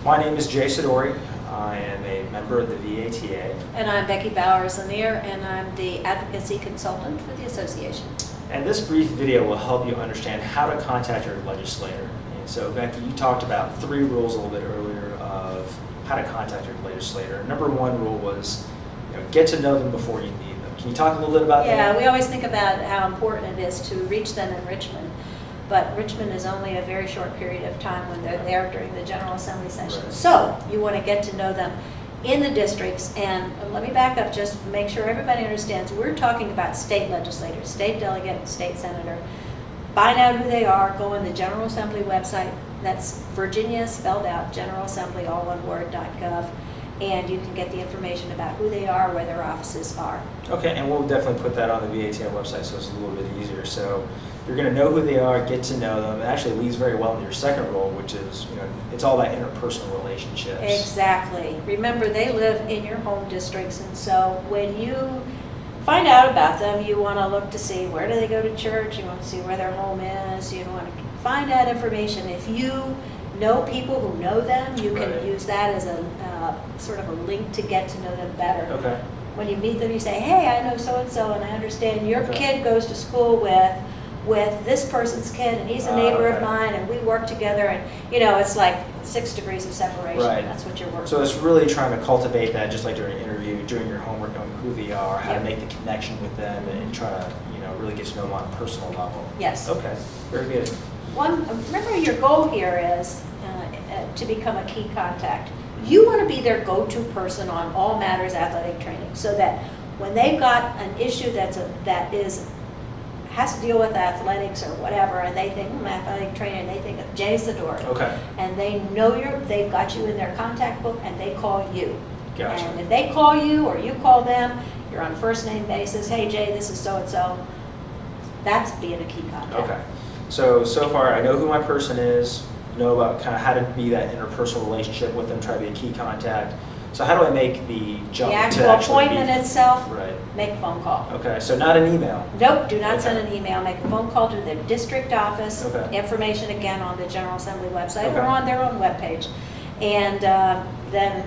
My name is Jay Sidori. I am a member of the VATA. And I'm Becky Bowers-Lanier, and I'm the advocacy consultant for the association. And this brief video will help you understand how to contact your legislator. And so, Becky, you talked about 3 rules a little bit earlier of how to contact your legislator. Number 1 rule was, get to know them before you need them. Can you talk a little bit about that? Yeah, we always think about how important it is to reach them in Richmond, but Richmond is only a very short period of time when they're there during the General Assembly session. Right. So you want to get to know them in the districts, and let me back up just to make sure everybody understands. We're talking about state legislators, state delegate, state senator. Find out who they are, go on the General Assembly website. That's Virginia spelled out, General Assembly, all one word, .gov. And you can get the information about who they are, where their offices are. Okay, and we'll definitely put that on the VATA website so it's a little bit easier. So you're going to know who they are, get to know them. It actually leads very well into your second role, which is, it's all about interpersonal relationships. Exactly. Remember, they live in your home districts, and so when you find out about them, you want to look to see where do they go to church, you want to see where their home is, you want to find out information. If you know people who know them, you can Right. use that as a sort of a link to get to know them better. Okay. When you meet them, you say, hey, I know so-and-so, and I understand your Okay. kid goes to school with this person's kid, and he's a neighbor of Okay. mine, and we work together, and it's like 6 degrees of separation. Right. That's what you're working So with. it's really trying to cultivate that, just like during an interview, doing your homework, knowing who they are, how Yeah. to make the connection with them, and try to, really get to know them on a personal level. Yes. Okay, very good. Remember, your goal here is to become a key contact. You want to be their go-to person on all matters athletic training, so that when they've got an issue has to deal with athletics or whatever, and they think athletic training, they think of Jay Sidori. Okay, And they know they've got you in their contact book, and they call you. gotcha. And if they call you or you call them, you're on a first name basis. Hey Jay, this is so and so. That's being a key contact. Okay, so far I know who my person is, know about kind of how to be that interpersonal relationship with them, try to be a key contact. So how do I make the jump The to actual actually appointment be... itself, Right, make a phone call. okay, so not an email. Nope, do not Okay. send an email. Make a phone call to the district office. Okay. Information again on the General Assembly website Okay. or on their own webpage. And then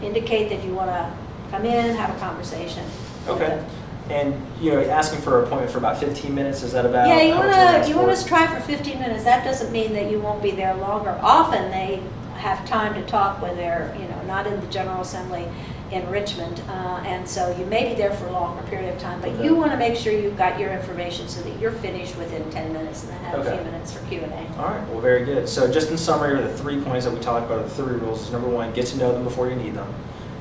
indicate that you want to come in, have a conversation. Okay, and asking for an appointment for about 15 minutes, is that about Yeah, you how much want we're to asking for? try for 15 minutes. That doesn't mean that you won't be there longer. Often they have time to talk when they're not in the General Assembly in Richmond, and so you may be there for a longer period of time. But Okay. you want to make sure you've got your information so that you're finished within 10 minutes, and then have a Okay. few minutes for Q&A. All right, well, very good. So just in summary, the 3 points that we talked about, the 3 rules, is number 1, get to know them before you need them.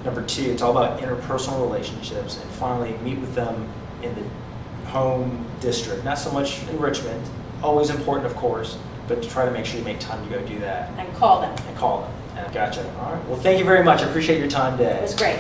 Number 2, it's all about interpersonal relationships. And finally, meet with them in the home district. Not so much in Richmond, always important, of course, but to try to make sure you make time to go do that And call them. and call them. Gotcha. All right, well, thank you very much. I appreciate your time today. It was great.